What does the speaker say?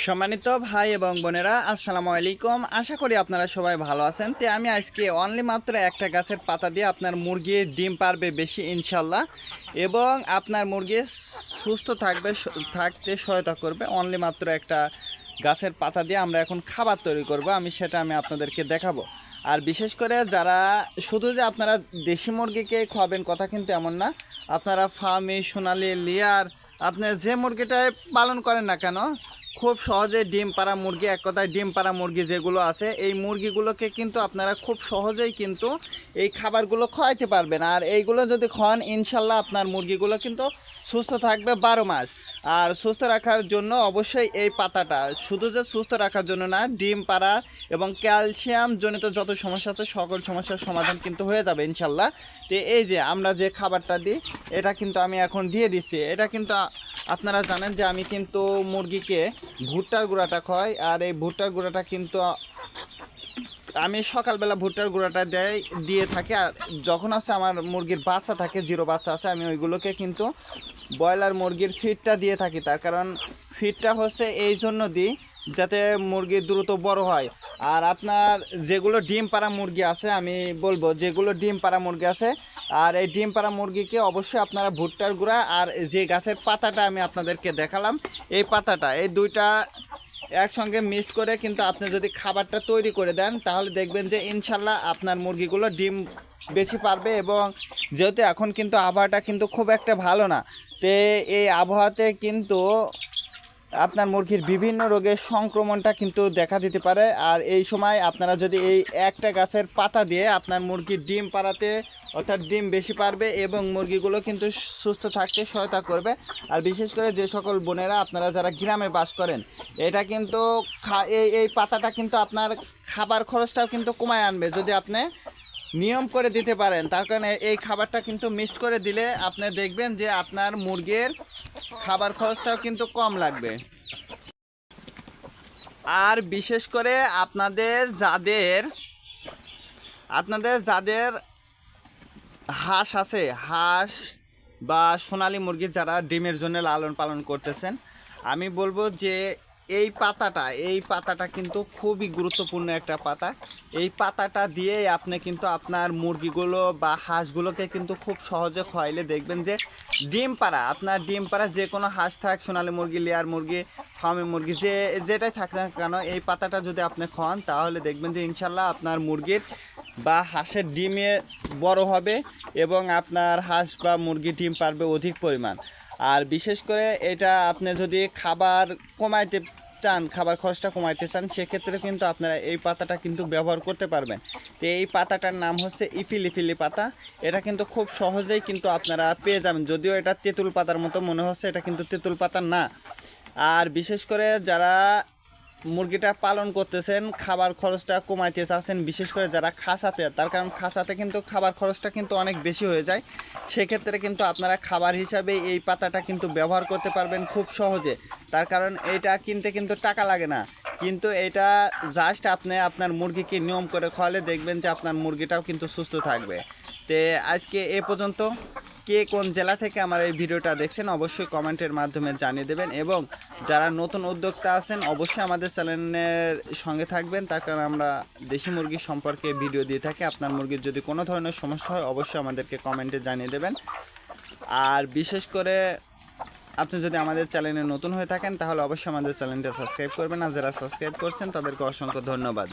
সম্মানিত ভাই এবং বোনেরা, আসসালামু আলাইকুম। আশা করি আপনারা সবাই ভালো আছেন। তো আমি আজকে অনলি মাত্র একটা গাছের পাতা দিয়ে আপনার মুরগির ডিম পারবে বেশি ইনশাল্লাহ, এবং আপনার মুরগি সুস্থ থাকতে সহায়তা করবে। অনলি মাত্র একটা গাছের পাতা দিয়ে আমরা এখন খাবার তৈরি করব, সেটা আমি আপনাদেরকে দেখাবো। আর বিশেষ করে যারা শুধু যে আপনারা দেশি মুরগিকে খাওয়াবেন কথা কিন্তু এমন না, আপনারা ফার্মি, সোনালি, লেয়ার, আপনি যে মুরগিটায় পালন করেন না কেন, খুব সহজে ডিম পাড়া মুরগি, এক কথায় ডিম পাড়া মুরগি যেগুলো আছে, এই মুরগিগুলোকে কিন্তু আপনারা খুব সহজেই কিন্তু এই খাবারগুলো খাওয়াইতে পারবেন। আর এইগুলো যদি খাওয়ান ইনশাল্লাহ আপনার মুরগিগুলো কিন্তু সুস্থ থাকবে 12 মাস। আর সুস্থ রাখার জন্য অবশ্যই এই পাতাটা, শুধু যে সুস্থ রাখার জন্য না, ডিম পাড়া এবং ক্যালসিয়াম জনিত যত সমস্যা আছে সকল সমস্যার সমাধান কিন্তু হয়ে যাবে ইনশাল্লাহ। তো এই যে আমরা যে খাবারটা দিই, এটা কিন্তু আমি এখন দিয়ে দিচ্ছি। এটা কিন্তু আপনারা জানেন যে আমি কিন্তু মুরগিকে ভুট্টার গুঁড়াটা খাওয়াই। আর এই ভুট্টার গুঁড়াটা কিন্তু আমি সকালবেলা ভুট্টার গুঁড়াটা দিয়ে থাকি। আর যখন আছে আমার মুরগির বাচ্চা থাকে, 0 বাচ্চা আছে, আমি ওইগুলোকে কিন্তু ব্রয়লার মুরগির ফিডটা দিয়ে থাকি। তার কারণ ফিডটা হচ্ছে এই জন্য দিই যাতে মুরগি দ্রুত বড় হয়। আর আপনার যেগুলো ডিম পাড়া মুরগি আছে, আমি বলবো যেগুলো ডিম পাড়া মুরগি আছে, আর এই ডিম পাড়া মুরগিকে অবশ্যই আপনারা ভুট্টার গুঁড়া আর যে গাছের পাতাটা আমি আপনাদেরকে দেখালাম, এই পাতাটা, এই দুইটা একসঙ্গে মিক্সড করে কিন্তু আপনি যদি খাবারটা তৈরি করে দেন, তাহলে দেখবেন যে ইনশাল্লাহ আপনার মুরগিগুলো ডিম বেশি পারবে। এবং যেহেতু এখন কিন্তু আবহাওয়াটা কিন্তু খুব একটা ভালো না, তো এই আবহাওয়াতে কিন্তু আপনার মুরগির বিভিন্ন রোগের সংক্রমণটা কিন্তু দেখা দিতে পারে। আর এই সময় আপনারা যদি এই একটা গাছের পাতা দিয়ে আপনার মুরগির ডিম পাড়াতে, অর্থাৎ ডিম বেশি পারবে এবং মুরগিগুলো কিন্তু সুস্থ থাকতে সহায়তা করবে। আর বিশেষ করে যে সকল বোনেরা আপনারা যারা গ্রামে বাস করেন, এটা কিন্তু এই পাতাটা কিন্তু আপনার খাবার খরচটাও কিন্তু কমায় আনবে যদি আপনি নিয়ম করে দিতে পারেন। তার কারণে এই খাবারটা কিন্তু মিক্সড করে দিলে আপনি দেখবেন যে আপনার মুরগির খাবার খরচটাও কিন্তু কম লাগবে। আর বিশেষ করে আপনাদের যাদের হাঁস আছে, হাঁস বা সোনালী মুরগি যারা ডিমের জন্য লালন পালন করতেছেন, আমি বলবো যে এই পাতাটা কিন্তু খুবই গুরুত্বপূর্ণ একটা পাতা। এই পাতাটা দিয়ে আপনি কিন্তু আপনার মুরগিগুলো বা হাঁসগুলোকে কিন্তু খুব সহজে খাওয়াইলে দেখবেন যে আপনার ডিম পাড়া যে কোনো হাঁস থাক, সোনালী মুরগি, লেয়ার মুরগি, ফার্মি মুরগি, যেটাই থাক না কেন, এই পাতাটা যদি আপনি খাওয়ান, তাহলে দেখবেন যে ইনশাল্লাহ আপনার মুরগির বা হাঁসের ডিমে বড় হবে এবং আপনার হাঁস বা মুরগি ডিম পারবে অধিক পরিমাণ। আর বিশেষ করে এটা আপনি যদি খাবার কমাইতে চান, খাবার খরচটা কমাইতে চান, সেক্ষেত্রে কিন্তু আপনারা এই পাতাটা কিন্তু ব্যবহার করতে পারবেন। তো এই পাতাটার নাম হচ্ছে ইফিলিফিলি পাতা। এটা কিন্তু খুব সহজেই কিন্তু আপনারা পেয়ে যাবেন, যদিও এটা তেঁতুল পাতার মতো মনে হচ্ছে, এটা কিন্তু তেঁতুল পাতা না। আর বিশেষ করে যারা মুরগিটা পালন করতেছেন, খাবার খরচটা কমাইতে চাচ্ছেন, বিশেষ করে যারা খাঁচাতে, তার কারণ খাঁচাতে কিন্তু খাবার খরচটা কিন্তু অনেক বেশি হয়ে যায়, সেক্ষেত্রে কিন্তু আপনারা খাবার হিসাবে এই পাতাটা কিন্তু ব্যবহার করতে পারবেন খুব সহজে। তার কারণ এইটা কিনতে কিন্তু টাকা লাগে না, কিন্তু এটা জাস্ট আপনি আপনার মুরগিকে নিয়ম করে খাওয়ালে দেখবেন যে আপনার মুরগিটাও কিন্তু সুস্থ থাকবে। তো আজকে এ পর্যন্ত। কে কোন জেলা থেকে আমার এই ভিডিওটা দেখছেন অবশ্যই কমেন্টের মাধ্যমে জানিয়ে দেবেন, এবং যারা নতুন উদ্যোক্তা আছেন অবশ্যই আমাদের চ্যানেলের সঙ্গে থাকবেন, তার কারণ আমরা দেশি মুরগি সম্পর্কে ভিডিও দিয়ে থাকি। আপনার মুরগির যদি কোনো ধরনের সমস্যা হয় অবশ্যই আমাদেরকে কমেন্টে জানিয়ে দেবেন। আর বিশেষ করে আপনি যদি আমাদের চ্যানেলে নতুন হয়ে থাকেন তাহলে অবশ্যই আমাদের চ্যানেলটা সাবস্ক্রাইব করবেন। আর যারা সাবস্ক্রাইব করছেন তাদেরকে অসংখ্য ধন্যবাদ।